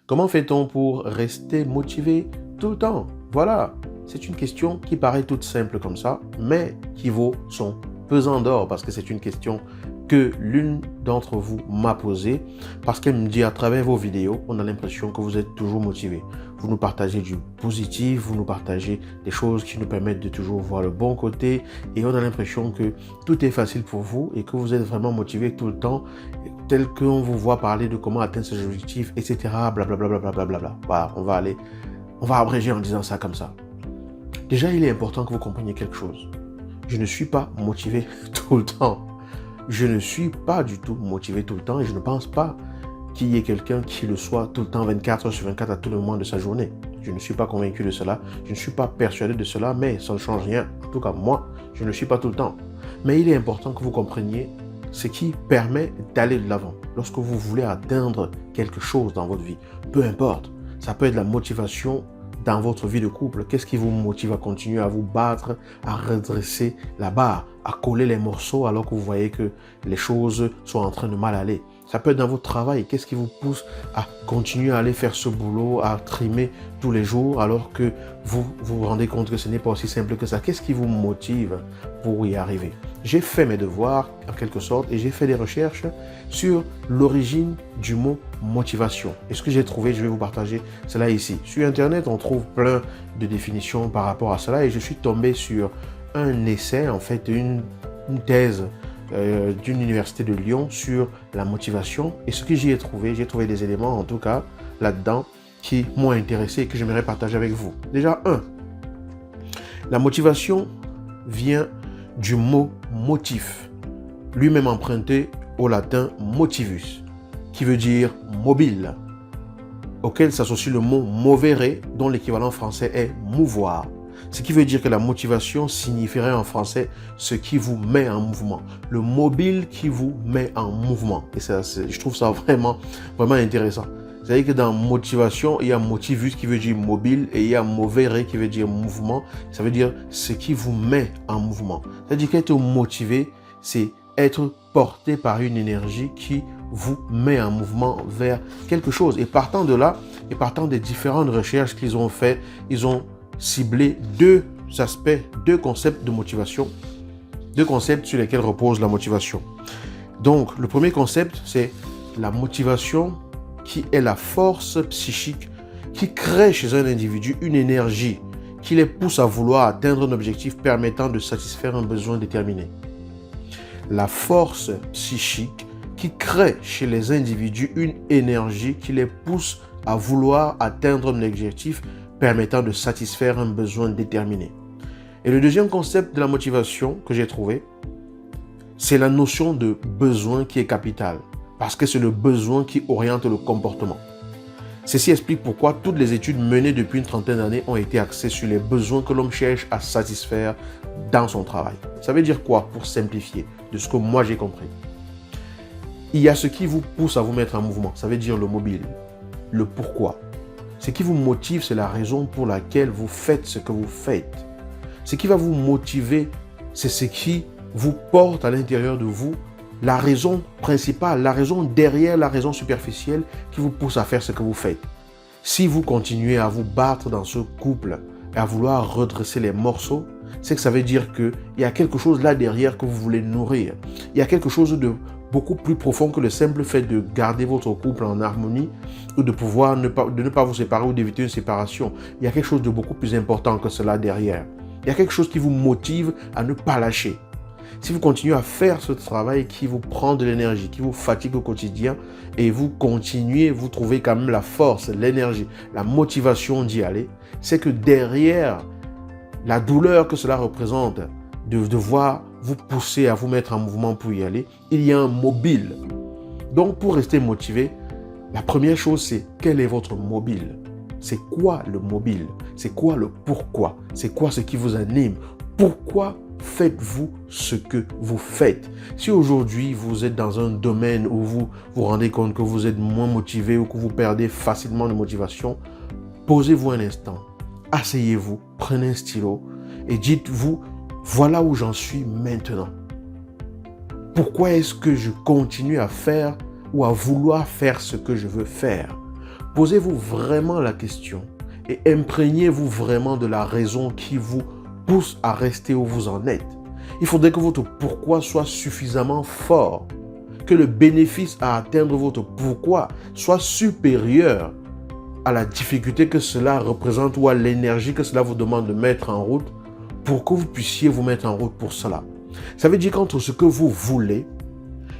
Comment fait-on pour rester motivé tout le temps? Voilà, c'est une question qui paraît toute simple comme ça, mais qui vaut son pesant d'or parce que c'est une question que l'une d'entre vous m'a posée parce qu'elle me dit à travers vos vidéos, on a l'impression que vous êtes toujours motivé. Vous nous partagez du positif, vous nous partagez des choses qui nous permettent de toujours voir le bon côté et on a l'impression que tout est facile pour vous et que vous êtes vraiment motivé tout le temps, tel qu'on vous voit parler de comment atteindre ses objectifs, etc. Blablabla. Voilà, on va abréger en disant ça comme ça. Déjà, il est important que vous compreniez quelque chose. Je ne suis pas motivé tout le temps. Je ne suis pas du tout motivé tout le temps et je ne pense pas qu'il y ait quelqu'un qui le soit tout le temps 24 heures sur 24 à tout le moment de sa journée. Je ne suis pas convaincu de cela, je ne suis pas persuadé de cela, mais ça ne change rien. En tout cas, moi, je ne le suis pas tout le temps. Mais il est important que vous compreniez ce qui permet d'aller de l'avant. Lorsque vous voulez atteindre quelque chose dans votre vie, peu importe, ça peut être la motivation dans votre vie de couple. Qu'est-ce qui vous motive à continuer à vous battre, à redresser la barre, à coller les morceaux alors que vous voyez que les choses sont en train de mal aller? Ça peut être dans votre travail. Qu'est-ce qui vous pousse à continuer à aller faire ce boulot, à trimer tous les jours alors que vous vous rendez compte que ce n'est pas aussi simple que ça? Qu'est-ce qui vous motive pour y arriver? J'ai fait mes devoirs en quelque sorte et j'ai fait des recherches sur l'origine du mot motivation. Et ce que j'ai trouvé, je vais vous partager cela ici. Sur Internet, on trouve plein de définitions par rapport à cela et je suis tombé sur un essai, en fait, une thèse d'une université de Lyon sur la motivation. Et ce que j'ai trouvé des éléments, en tout cas, là-dedans, qui m'ont intéressé et que j'aimerais partager avec vous. Déjà, la motivation vient du mot motif, lui-même emprunté au latin motivus, qui veut dire mobile, auquel s'associe le mot movere, dont l'équivalent français est mouvoir. Ce qui veut dire que la motivation signifierait en français ce qui vous met en mouvement, le mobile qui vous met en mouvement. Et ça, je trouve ça vraiment intéressant. C'est-à-dire que dans motivation, il y a motivus qui veut dire mobile et il y a movere qui veut dire mouvement. Ça veut dire ce qui vous met en mouvement. C'est-à-dire qu'être motivé, c'est être porté par une énergie qui vous met en mouvement vers quelque chose. Et partant de là, et partant des différentes recherches qu'ils ont faites, ils ont ciblé deux aspects, deux concepts de motivation, deux concepts sur lesquels repose la motivation. Donc, le premier concept, c'est la motivation qui est la force psychique qui crée chez un individu une énergie qui les pousse à vouloir atteindre un objectif permettant de satisfaire un besoin déterminé. La force psychique qui crée chez les individus une énergie qui les pousse à vouloir atteindre un objectif permettant de satisfaire un besoin déterminé. Et le deuxième concept de la motivation que j'ai trouvé, c'est la notion de besoin qui est capitale, parce que c'est le besoin qui oriente le comportement. Ceci explique pourquoi toutes les études menées depuis une trentaine d'années ont été axées sur les besoins que l'homme cherche à satisfaire dans son travail. Ça veut dire quoi, pour simplifier, de ce que moi j'ai compris? Il y a ce qui vous pousse à vous mettre en mouvement, ça veut dire le mobile, le pourquoi. Ce qui vous motive, c'est la raison pour laquelle vous faites ce que vous faites. Ce qui va vous motiver, c'est ce qui vous porte à l'intérieur de vous, la raison principale, la raison derrière la raison superficielle qui vous pousse à faire ce que vous faites. Si vous continuez à vous battre dans ce couple et à vouloir redresser les morceaux, c'est que ça veut dire qu'il y a quelque chose là derrière que vous voulez nourrir. Il y a quelque chose de beaucoup plus profond que le simple fait de garder votre couple en harmonie ou de pouvoir ne pas vous séparer ou d'éviter une séparation. Il y a quelque chose de beaucoup plus important que cela derrière. Il y a quelque chose qui vous motive à ne pas lâcher. Si vous continuez à faire ce travail qui vous prend de l'énergie, qui vous fatigue au quotidien et vous continuez, vous trouvez quand même la force, l'énergie, la motivation d'y aller, c'est que derrière la douleur que cela représente de devoir vous pousser à vous mettre en mouvement pour y aller, il y a un mobile. Donc pour rester motivé, la première chose c'est quel est votre mobile? C'est quoi le mobile? C'est quoi le pourquoi? C'est quoi ce qui vous anime? Pourquoi faites-vous ce que vous faites? Si aujourd'hui vous êtes dans un domaine où vous vous rendez compte que vous êtes moins motivé ou que vous perdez facilement de motivation, posez-vous un instant, asseyez-vous, prenez un stylo et dites-vous, voilà où j'en suis maintenant. Pourquoi est-ce que je continue à faire ou à vouloir faire ce que je veux faire? Posez-vous vraiment la question et imprégnez-vous vraiment de la raison qui vous pousse à rester où vous en êtes. Il faudrait que votre pourquoi soit suffisamment fort, que le bénéfice à atteindre votre pourquoi soit supérieur à la difficulté que cela représente ou à l'énergie que cela vous demande de mettre en route pour que vous puissiez vous mettre en route pour cela. Ça veut dire qu'entre ce que vous voulez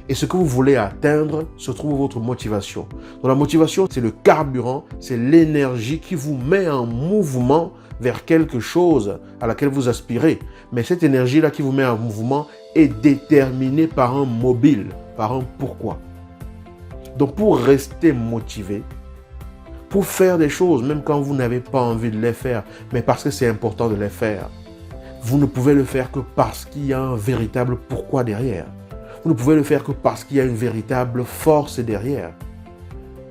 et ce que vous voulez atteindre se trouve votre motivation. Donc la motivation, c'est le carburant, c'est l'énergie qui vous met en mouvement vers quelque chose à laquelle vous aspirez. Mais cette énergie-là qui vous met en mouvement est déterminée par un mobile, par un pourquoi. Donc pour rester motivé, pour faire des choses, même quand vous n'avez pas envie de les faire, mais parce que c'est important de les faire, vous ne pouvez le faire que parce qu'il y a un véritable pourquoi derrière. Vous ne pouvez le faire que parce qu'il y a une véritable force derrière.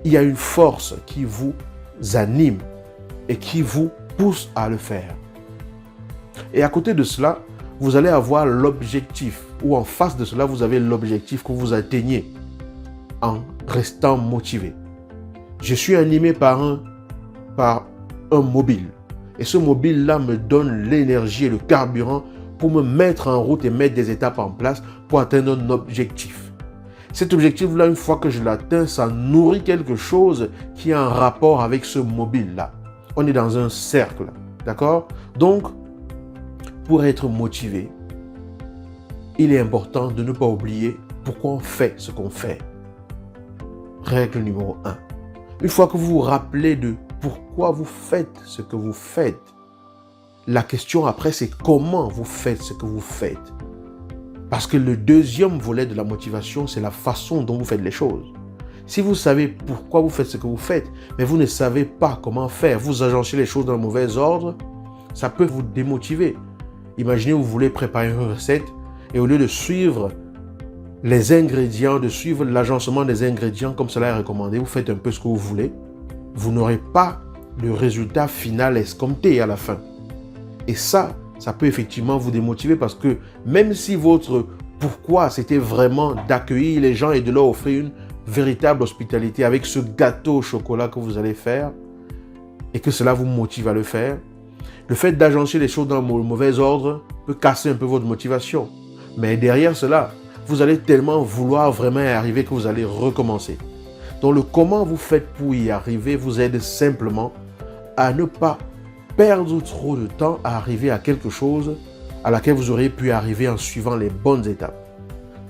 Il y a une force qui vous anime et qui vous pousse à le faire. Et à côté de cela, vous allez avoir l'objectif, ou en face de cela, vous avez l'objectif que vous atteignez en restant motivé. Je suis animé par un mobile. Et ce mobile-là me donne l'énergie et le carburant pour me mettre en route et mettre des étapes en place pour atteindre un objectif. Cet objectif-là, une fois que je l'atteins, ça nourrit quelque chose qui a un rapport avec ce mobile-là. On est dans un cercle, d'accord? Donc, pour être motivé, il est important de ne pas oublier pourquoi on fait ce qu'on fait. Règle numéro 1. Une fois que vous vous rappelez de pourquoi vous faites ce que vous faites, la question après, c'est comment vous faites ce que vous faites. Parce que le deuxième volet de la motivation, c'est la façon dont vous faites les choses. Si vous savez pourquoi vous faites ce que vous faites, mais vous ne savez pas comment faire, vous agencez les choses dans le mauvais ordre, ça peut vous démotiver. Imaginez, vous voulez préparer une recette et au lieu de suivre les ingrédients, de suivre l'agencement des ingrédients comme cela est recommandé, vous faites un peu ce que vous voulez, vous n'aurez pas le résultat final escompté à la fin. Et ça peut effectivement vous démotiver parce que même si votre pourquoi c'était vraiment d'accueillir les gens et de leur offrir une véritable hospitalité avec ce gâteau au chocolat que vous allez faire et que cela vous motive à le faire, le fait d'agencer les choses dans le mauvais ordre peut casser un peu votre motivation. Mais derrière cela, vous allez tellement vouloir vraiment y arriver que vous allez recommencer. Donc le comment vous faites pour y arriver vous aide simplement à ne pas perdre trop de temps à arriver à quelque chose à laquelle vous auriez pu arriver en suivant les bonnes étapes.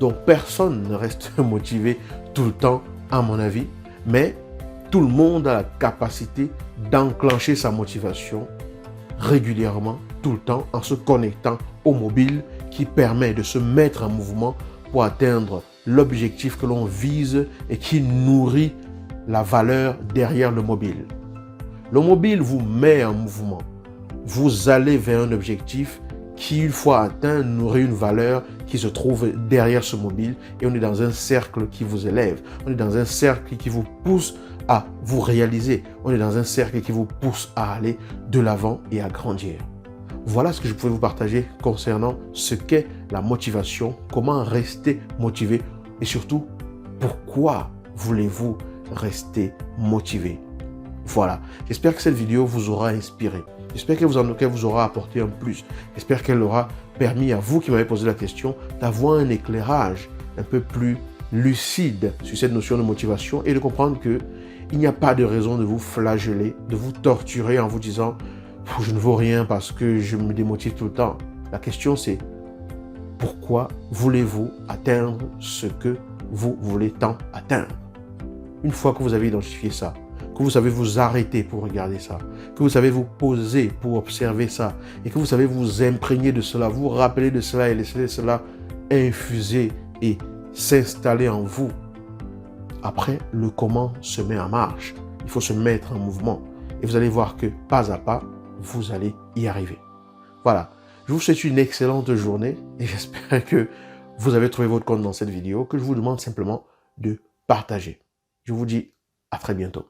Donc personne ne reste motivé tout le temps, à mon avis, mais tout le monde a la capacité d'enclencher sa motivation régulièrement, tout le temps, en se connectant au mobile qui permet de se mettre en mouvement pour atteindre l'objectif que l'on vise et qui nourrit la valeur derrière le mobile. Le mobile vous met en mouvement. Vous allez vers un objectif qui, une fois atteint, nourrit une valeur qui se trouve derrière ce mobile et on est dans un cercle qui vous élève. On est dans un cercle qui vous pousse à vous réaliser. On est dans un cercle qui vous pousse à aller de l'avant et à grandir. Voilà ce que je pouvais vous partager concernant ce qu'est la motivation, comment rester motivé et surtout, pourquoi voulez-vous rester motivé. Voilà, j'espère que cette vidéo vous aura inspiré. J'espère qu'elle vous aura apporté un plus. J'espère qu'elle aura permis à vous qui m'avez posé la question d'avoir un éclairage un peu plus lucide sur cette notion de motivation et de comprendre qu'il n'y a pas de raison de vous flageller, de vous torturer en vous disant « je ne vaux rien parce que je me démotive tout le temps ». La question c'est pourquoi voulez-vous atteindre ce que vous voulez tant atteindre? Une fois que vous avez identifié ça, que vous savez vous arrêter pour regarder ça, que vous savez vous poser pour observer ça, et que vous savez vous imprégner de cela, vous rappeler de cela et laisser cela infuser et s'installer en vous. Après, le comment se met en marche. Il faut se mettre en mouvement. Et vous allez voir que pas à pas, vous allez y arriver. Voilà. Je vous souhaite une excellente journée et j'espère que vous avez trouvé votre compte dans cette vidéo que je vous demande simplement de partager. Je vous dis à très bientôt.